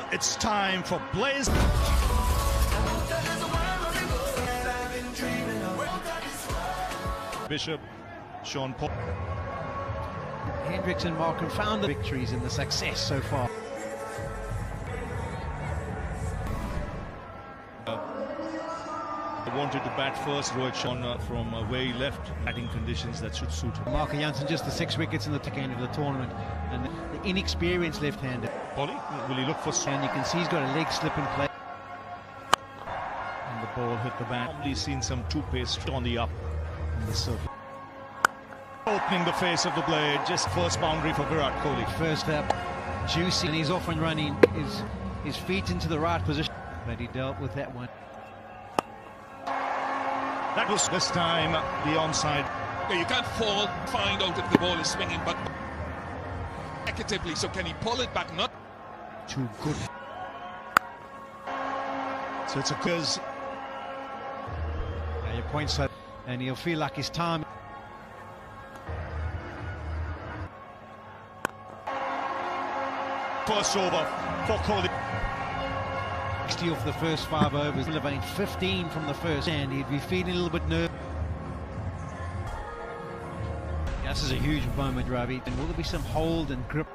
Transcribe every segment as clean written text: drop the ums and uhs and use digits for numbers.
It's time for Blaze. Bishop, Sean Paul. Hendricks and Markham found the victories in the success so far. Wanted to bat first. Rohit Sharma from where he left, batting conditions that should suit him. Marco Jansen just the 6 wickets in the end of the tournament, and the inexperienced left-hander. Polly, will he look for? And you can see he's got a leg slip in play. And the ball hit the bat. Normally seen some two-pace on the up. And the surface. Opening the face of the blade, just first boundary for Virat Kohli. First up, juicy, and he's off and running. His feet into the right position, but he dealt with that one. That was this time the onside. You can't find out if the ball is swinging, but negatively. So can he pull it back? Not too good. So it's a quiz. Your points up, and he'll feel like his time. First over for Kohli. 60 off the first 5 overs, delivering 15 from the first, and he'd be feeling a little bit nervous. This is a huge moment, Ravi, and will there be some hold and grip?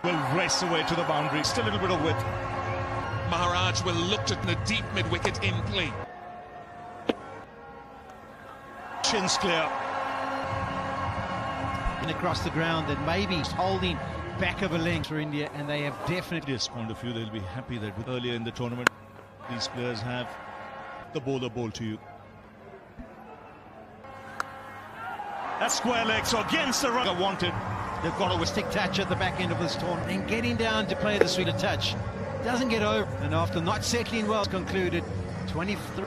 Will race away to the boundary, still a little bit of width. Maharaj will look at the deep mid-wicket in play. Chin's clear. And across the ground, and maybe holding back of a length for India, and they have definitely. This point of view, they'll be happy that earlier in the tournament, these players have the bowler bowl to you. That's square leg, so against the run wanted. They've got a stick touch at the back end of this tournament, and getting down to play the sweeter touch. Doesn't get over, and after not settling well, concluded 23.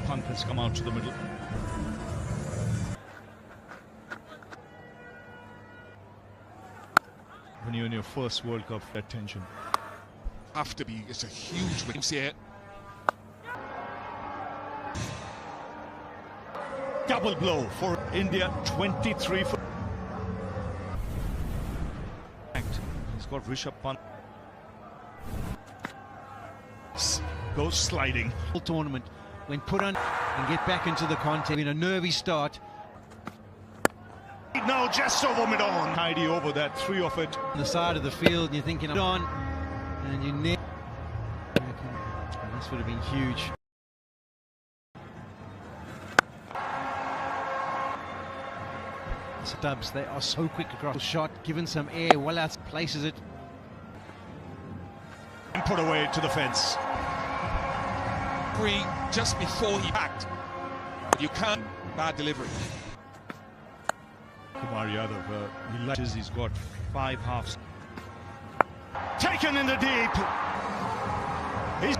Punt has come out to the middle. When you're in your first World Cup, that tension. Have to be, it's a huge win here. Double blow for India, 23 for. He's got Rishabh Pant. Goes sliding. Tournament. When put on and get back into the contest in a nervy start. Now just over mid-on. Tidy over that, 3 of it. On the side of the field, and you're thinking, on, and you never. This would have been huge. Stubbs, they are so quick across the shot, given some air, well out, places it. And put away to the fence. Just before he backed. You can't. Bad delivery. Kumar Yadav, he latches, he's got 5 halves. Taken in the deep.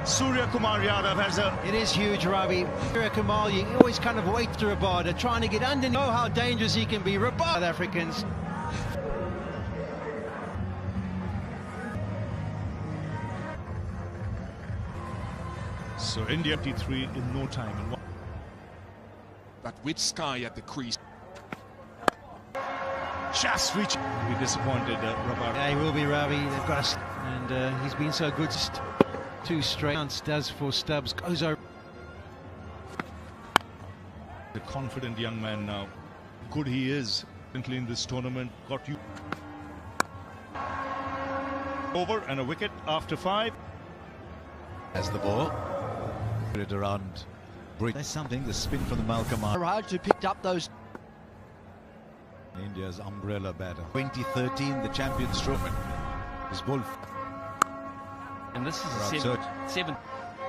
Surya Kumar Yadav has a. It is huge, Ravi. Surya Kumar, you always kind of wait to Rabada, trying to get under. Know how dangerous he can be. Rabada, Africans. So India 23 in no time. But with Sky at the crease. Just reach. He'll be disappointed, Rabada. Yeah, he will be, Ravi. They've got us, and he's been so good. 2 straight counts does for Stubbs. Goes over. The confident young man now. Good he is. In this tournament, got you. Over and a wicket after 5. As the ball. It around. There's something, the spin from the Malcolm. Maharaj who picked up those. India's umbrella batter. 2013, the Champions Trophy. His ball. And this is a 7,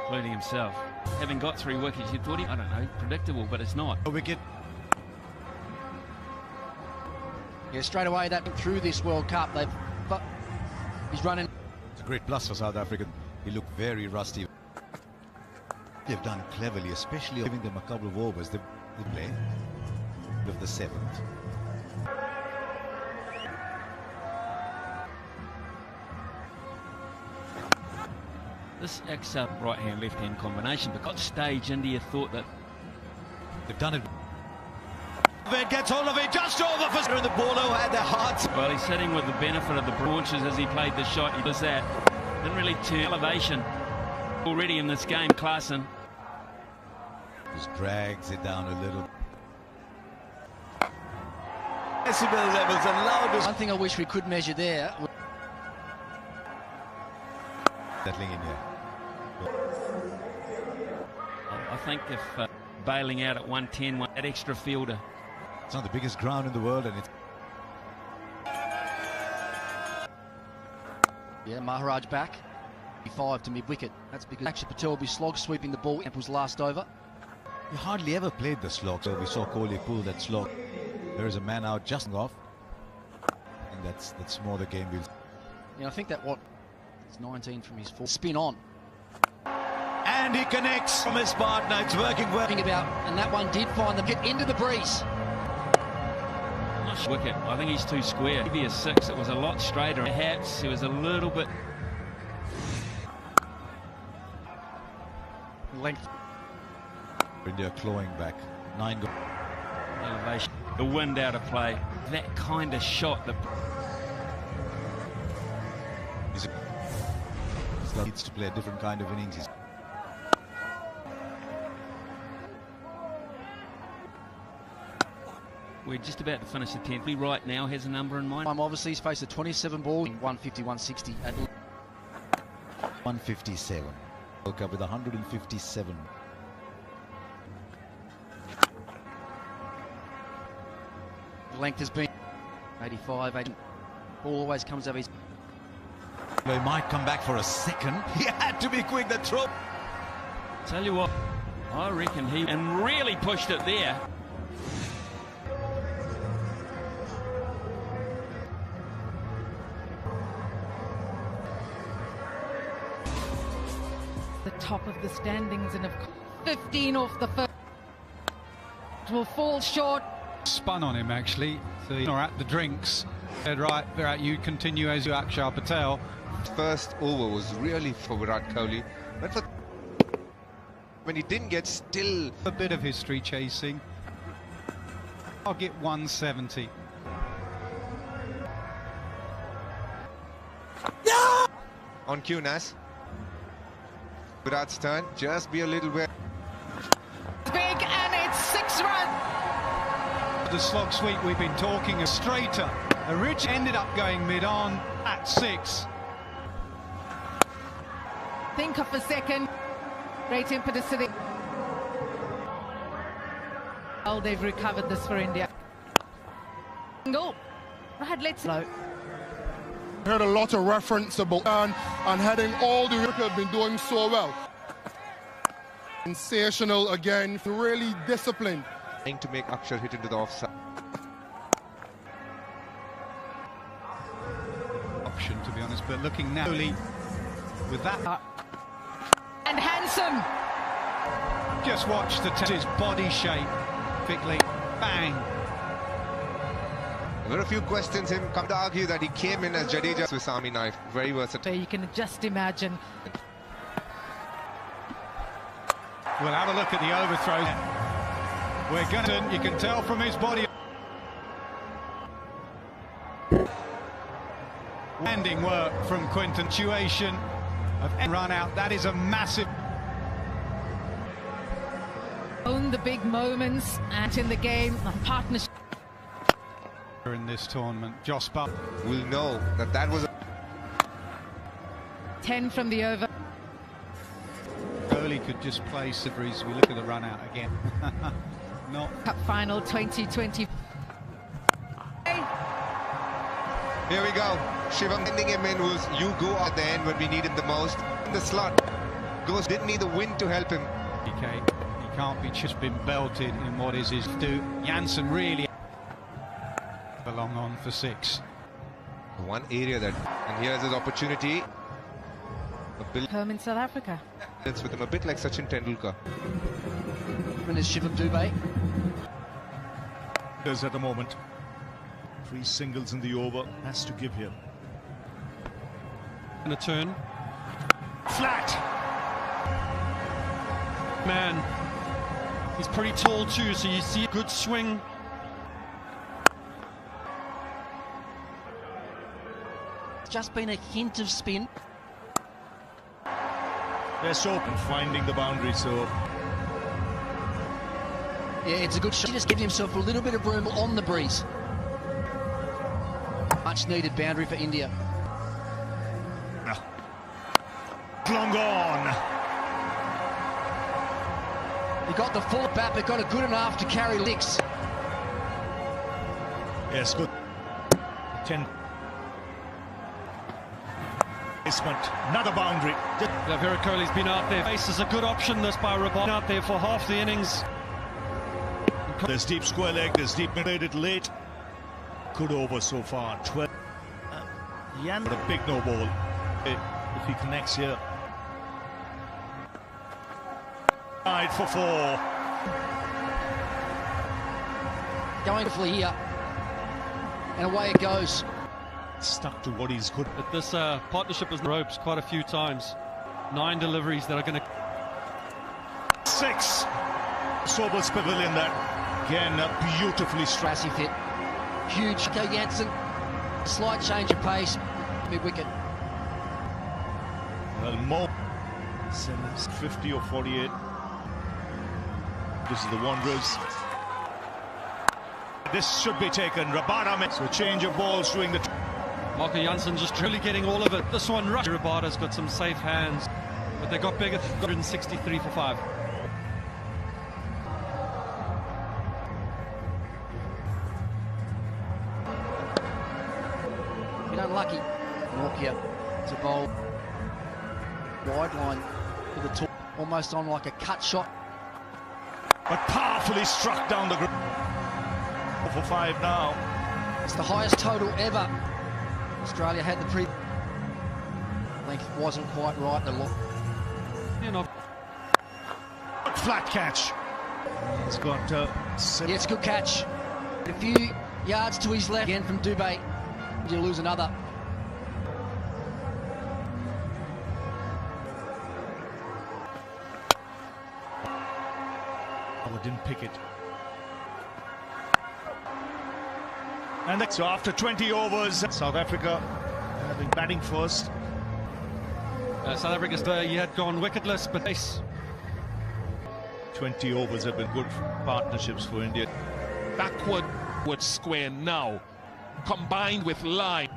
including himself. Having got 3 wickets, you thought I don't know, predictable, but it's not. A wicket. Yeah, straight away that through this World Cup, he's running. It's a great plus for South Africa. He looked very rusty. They've done cleverly, especially giving them a couple of overs. They play of the 7th. This acts up right-hand, left-hand combination, but at stage India thought that they've done it. It gets hold of it just over for and the bowler had their hearts. Well, he's sitting with the benefit of the launches as he played the shot. He does that. Didn't really turn elevation already in this game, Klaasen. Just drags it down a little. Decibel levels and loudest. One thing I wish we could measure there. Settling in here. I think if bailing out at 110, that extra fielder. It's not the biggest ground in the world, and it's. Yeah, Maharaj back. 5 to mid-wicket. That's because Akshar Patel will be slog sweeping the ball. It was last over. He hardly ever played the slog, so we saw Kohli pull that slog. There is a man out just off. And that's more the game will. Yeah, I think that it's 19 from his full spin on. And he connects from his partner. It's working well. And that one did find them. Get into the breeze. Wicket. I think he's too square. Maybe a 6. It was a lot straighter. Perhaps he was a little bit length. India clawing back. 9 goals. Elevation. The wind out of play. That kind of shot that He needs to play a different kind of innings. We're just about to finish the 10th. He right now has a number in mind. Obviously, he's faced a 27 ball in 150, 160 at 157. World Cup with 157. The length has been 85, 80. Ball always comes over his. He might come back for a second. He had to be quick. The throw. Tell you what, I reckon he and really pushed it there. The top of the standings, and of 15 off the first will fall short. Spun on him actually, so or at the drinks. Said, right, Virat, you continue as you, Akshar Patel. First over was really for Virat Kohli, but for when he didn't get still. A bit of history chasing. I'll get 170. No! On cue, Nas. Virat's turn, just be a little bit. Big, and it's 6 runs. The slog sweep we've been talking is straighter. A ridge ended up going mid-on at 6. Think of a second. Great impetus to the. Oh, they've recovered this for India. Go. Right, let's go. I heard a lot of reference about and heading all the wicket have been doing so well. Sensational again, really disciplined. Trying to make Akshar hit into the offside. Option, to be honest, but looking now with that. And handsome. Just watch his body shape. Quickly, bang. There were a few questions him come to argue that he came in as Jadeja's Swiss Army knife. Very versatile. So you can just imagine. We'll have a look at the overthrow. We're gonna. You can tell from his body. Landing work from Quinton. Situation of run out. That is a massive. Own the big moments and in the game of partnership. In this tournament, Jos Buttler will know that was 10 from the over. Kohli could just play Sibris. We look at the run out again. Not Cup final 2020. Here we go. Shivam ending him in was you go at the end when we need him the most. In the slot. Goes didn't need the wind to help him. Okay. He can't be just been belted in what is his do. Jansen really long on for 6. One area that, and here's his opportunity. Home in South Africa. It's with him a bit like Sachin Tendulkar. When is Shivam Dubey? At the moment, 3 singles in the over, has to give here. And a turn. Flat. Man, he's pretty tall too, so you see a good swing. Just been a hint of spin. They're so open, finding the boundary, so... Yeah, it's a good shot. He just gives himself a little bit of room on the breeze. Much needed boundary for India. Long gone. He got the full bat, but got it good enough to carry licks. Yes, good. 10. Placement. Another boundary. Virat Kohli's been out there. Face is a good option. This by Rabada out there for half the innings. There's deep square leg. There's deep made it late. Good over so far. 12. Yan, but a big no ball. If he connects here. Right for 4. Going for here. And away it goes. Stuck to what he's good. But this partnership is ropes quite a few times. 9 deliveries that are going to... 6. Sobel's pavilion there. Again, beautifully struck. Massive hit. Huge. Okay, Jansen. Slight change of pace. Mid-wicket. Well, Mo. 50 or 48. This is the Wanderers. This should be taken. Rabada. So change of balls doing the... Marco Jansen just really getting all of it. This one, Rabada's got some safe hands, but they got bigger. 163 for 5. Been unlucky. Nokia to bowl wide line for the top, almost on like a cut shot. But powerfully struck down the ground. For 5 now. It's the highest total ever. Australia had the pre... length wasn't quite right. The look. Flat catch. It's got... yeah, it's a good catch. A few yards to his left again from Dubé. You lose another. Oh, didn't pick it. And so after 20 overs, South Africa having batting first. South Africa's you had gone wicketless, but nice. 20 overs have been good partnerships for India. Backward square now, combined with line.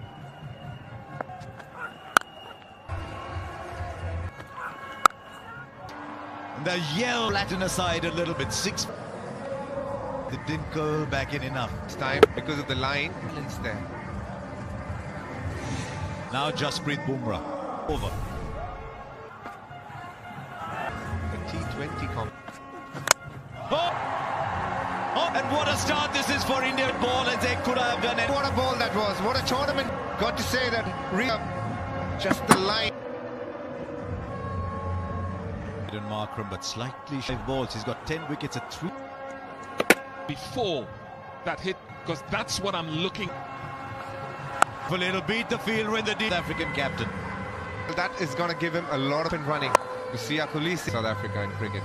And the yell flatten aside a little bit. 6. They didn't go back in enough. This time because of the line. It's there. Now Jasprit Bumrah. Over. The T20 comp. Oh! Oh, and what a start this is for Indian ball, as they could have done it. What a ball that was. What a tournament. Got to say that. Just the line. Markram, but slightly shy balls. He's got 10 wickets at 3. Before that hit, because that's what I'm looking. Well, it'll beat the field when the African captain. That is going to give him a lot of running. To see Kulisi South Africa in cricket.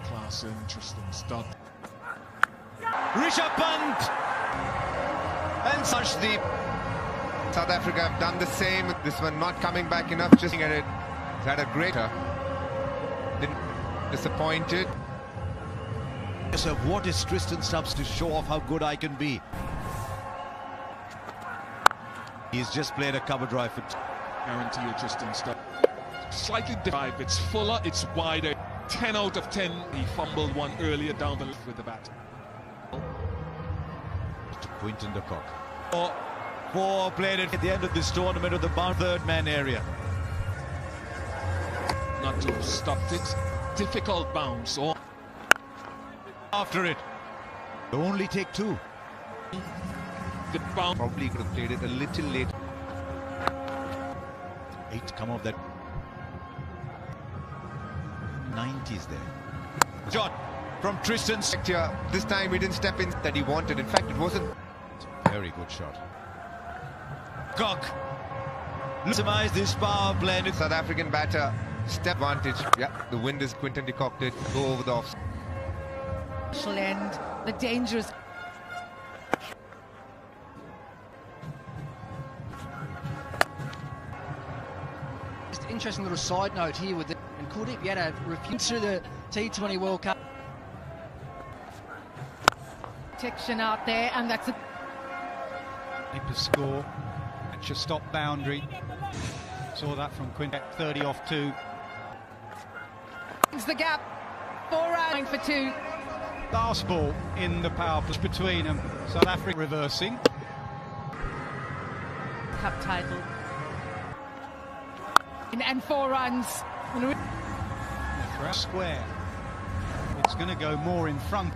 Class, interesting stuff. Rishabh Pant and Sarshdeep. South Africa have done the same. This one not coming back enough. Just at it. He's had a greater. Disappointed. So what is Tristan Stubbs to show off how good I can be? He's just played a cover drive for... Guarantee you Tristan Stubbs. Slightly different. It's fuller, it's wider. 10 out of 10. He fumbled one earlier down the left with the bat. To Quinton de Kock. 4 played it at the end of this tournament of the third man area. Not to have stopped it. Difficult bounce. Or after it. They only take 2. The bounce. Probably could have played it a little late. 8 come off that. 90s there. Shot from Tristan. This time he didn't step in that he wanted. In fact, it wasn't. Very good shot. Kock. Maximize this power play. South African batter. Step advantage. Yeah, the wind is Quinton de Kock did go over the off. End the dangerous. interesting little side note here with and Kuldeep Yadav refused to the T20 World Cup. Protection out there, and that's a Keeper score. That's your stop boundary. Saw that from Quintet, 30 off 2. it's the gap. 4 runs for 2. Last ball in the power play between them. South Africa reversing. Cup title. And 4 runs. Square. It's going to go more in front.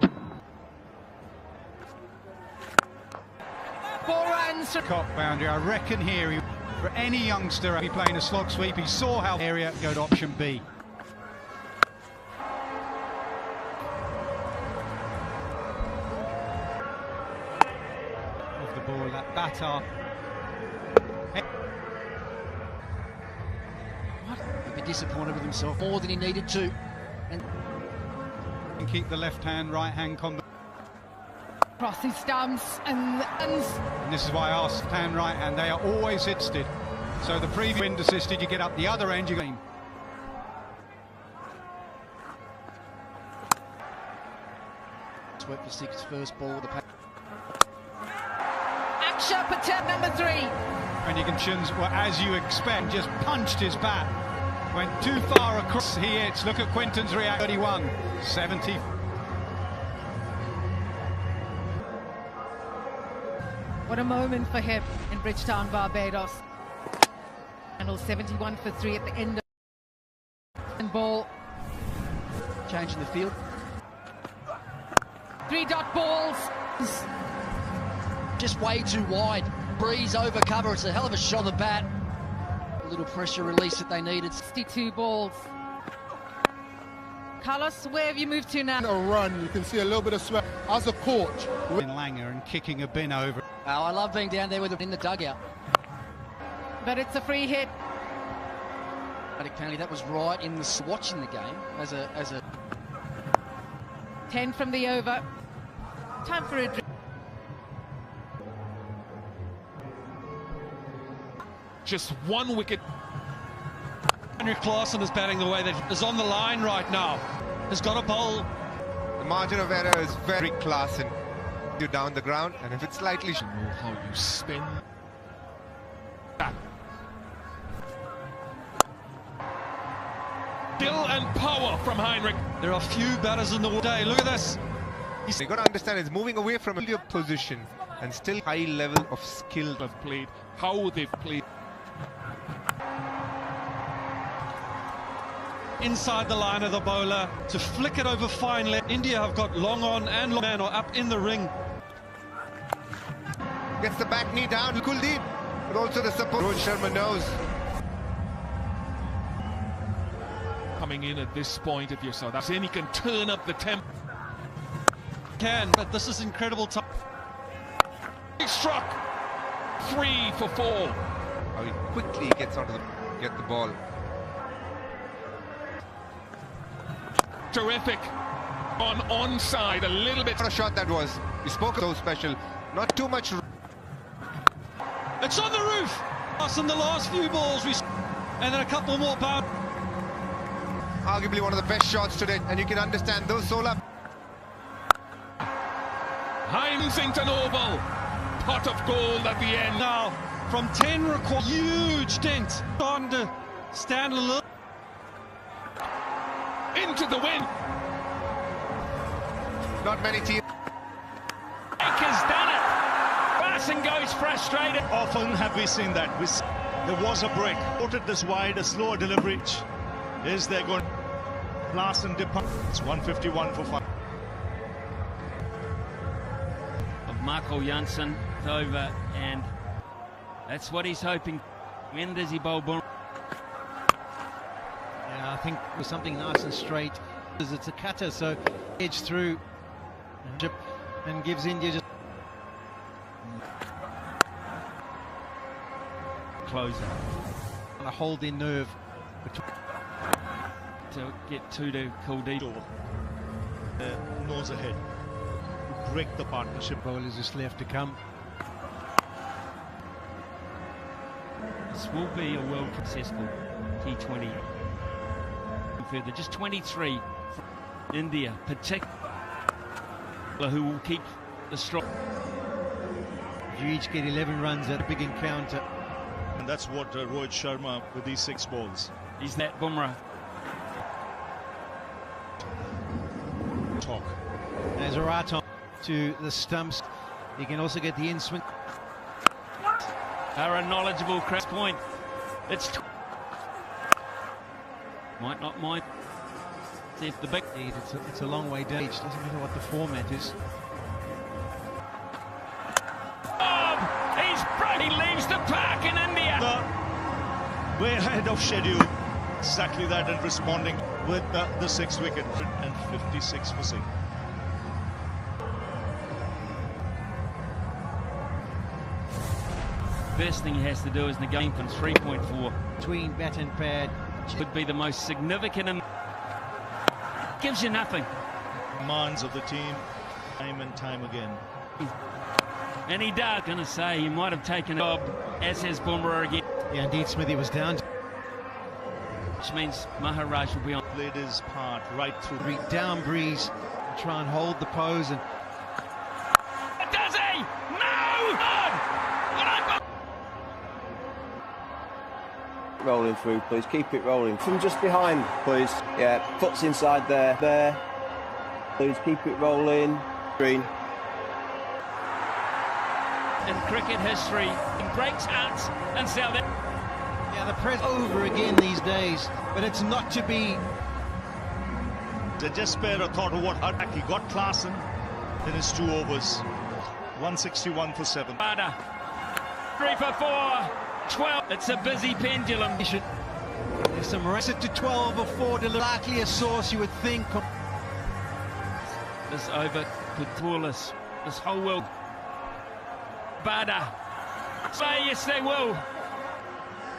4 runs. Cock boundary. I reckon here, for any youngster be playing a slog sweep, he saw how area go to option B. Of the ball, that batter. He'd be disappointed with himself more than he needed to. And keep the left hand, right hand combo. Cross his stumps and this is why I asked hand, right hand. They are always assisted. So the previous wind assisted, you get up the other end, you go. Swept for 6, first ball with the Aksha Patel, number 3. And you can chins, well, as you expect, just punched his bat. Went too far across. He hits. Look at Quinton's react. 31, 70. What a moment for him in Bridgetown, Barbados. Handle 71 for 3 at the end of and ball. Changing the field. 3 dot balls. Just way too wide. Breeze over cover. It's a hell of a shot of the bat. A little pressure release that they needed. 62 balls. Carlos, where have you moved to now? A run, you can see a little bit of sweat. As a coach, In Langer and kicking a bin over. Oh, I love being down there with in the dugout. But it's a free hit. Apparently that was right in the watching the game as a 10 from the over. Time for a drink. Just 1 wicket. Henry Claassen is batting the way that is on the line right now. Has got a bowl. The margin of error is very Claassen. You down the ground, and if it's slightly... You know how you spin. Skill and power from Heinrich. There are few batters in the day. Look at this. You got to understand, it's moving away from a position and still high level of skill. Have played, how they've played. Inside the line of the bowler to flick it over fine left. India have got long on and long man are up in the ring. Gets the back knee down, Kuldeep, but also the support. Rohit Sharma knows. Coming in at this point, if you're South African, he can turn up the tempo. Can, but this is incredible time. He struck 3 for 4. How he quickly gets onto get the ball. Terrific. On onside, a little bit. What a shot that was. We spoke of so special. Not too much. It's on the roof. Us in the last few balls, and then a couple more power. Arguably one of the best shots today, and you can understand those Sola. Heinzington Oval. Pot of gold at the end. Now, from 10 required, huge dent. Starting to stand a little. Into the wind. Not many teams. Baker's done it. Barson goes frustrated. Often have we seen that. There was a break. Ported this wide, a slower delivery. Is there going blast and depart? It's 151 for 5. Of Michael Janssen over, and that's what he's hoping. When does he bowl Bourne? Yeah, I think with something nice and straight, because it's a cutter, so edge through and gives India just Closer a holding nerve to get 2 to Kuldeep. Nose ahead. Break the partnership. bowlers just left to come. This will be a world successful T20. Further, just 23 from India, particularly, who will keep the strong. You each get 11 runs at a big encounter. And that's what Rohit Sharma with these 6 balls. He's that Bumrah. Talk. There's a right on to the stumps. He can also get the in swing. Are a knowledgeable Chris Point. It's might not mind. See if the big. It's a long way down. It doesn't matter what the format is. He leaves the park in India. Way ahead of schedule. Exactly that, and responding with the 6th wicket and 56 for 6. First thing he has to do is negate from 3.4 between bat and pad. Would be the most significant and gives you nothing. Demands of the team, time and time again. And he does. Gonna say he might have taken a job, as has Bumrah again. Yeah, indeed, Smithy was down. Which means Maharaj will be on. Played his part right through. Down breeze, try and hold the pose. And does he? No! Rolling through, please. Keep it rolling. From just behind, please. Yeah, foot's inside there. There. Please keep it rolling. Green. In cricket history, he breaks hearts and South. Yeah, the press over again these days, but it's not to be. They just spare a thought of what he got Klaasen in his 2 overs. 161 for 7. Bada. 3 for 4. 12. It's a busy pendulum. There's some rest to 12 or 4 to likely a source, you would think. This over could fool us. This whole world. Bada. Say yes, they will.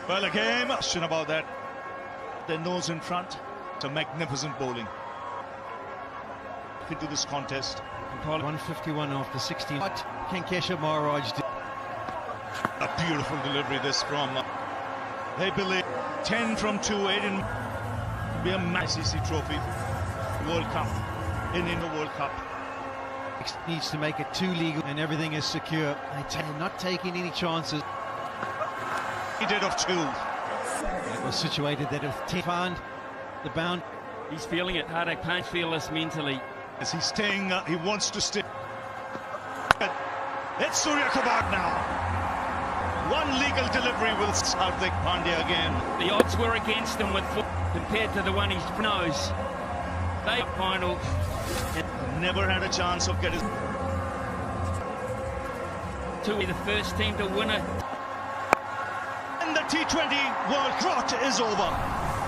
Well, a game. Question about that. Their nose in front. It's a magnificent bowling. Into this contest. 151 after 16. What can Keshav Maharaj do? A beautiful delivery this from. They believe 10 from 2, 8 in. Be a ICC Trophy World Cup in the World Cup. Needs to make it 2 legal and everything is secure. They're not taking any chances. He did of 2. It was situated that if 10 found the bound. He's feeling it. Hardik Pandya fearless mentally. As he's staying, he wants to stay. It's Surya Kumar now. 1 legal delivery with Hardik Pandya again. The odds were against him with 4 compared to the one he knows. They final. Never had a chance of getting. To be the first team to win it. And the T20 World Cup is over.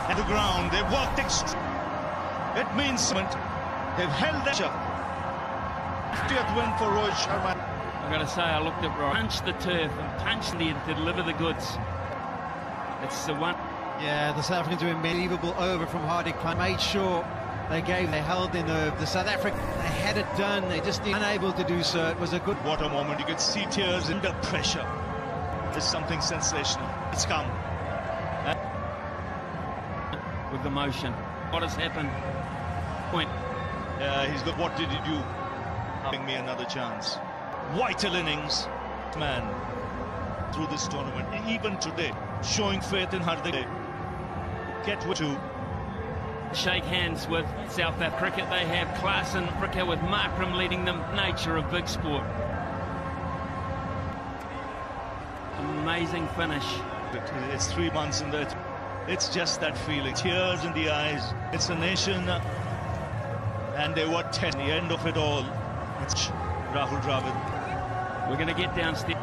At the ground, they worked extra. It means they've held the 50th win for Rohit Sharma. I've got to say, I looked at Rohit, punched the turf and punched the to deliver the goods. It's the one. Yeah, the South Africans were unbelievable over from Hardik Pandya. Made sure they held their nerve. The South Africans, they had it done. They just unable to do so. It was a good. What a moment. You could see tears under pressure. It's something sensational. It's come. With the motion. What has happened? Point. He's got. What did he do? Giving me another chance. Vital innings, man, through this tournament. Even today, showing faith in Hardik. Get to. Shake hands with South Africa cricket. They have class in Africa with Markram leading them. Nature of big sport. Amazing finish. It's 3 months in that. It's just that feeling. Tears in the eyes. It's a nation. And they were 10. The end of it all. It's Rahul Dravid. We're going to get downstairs.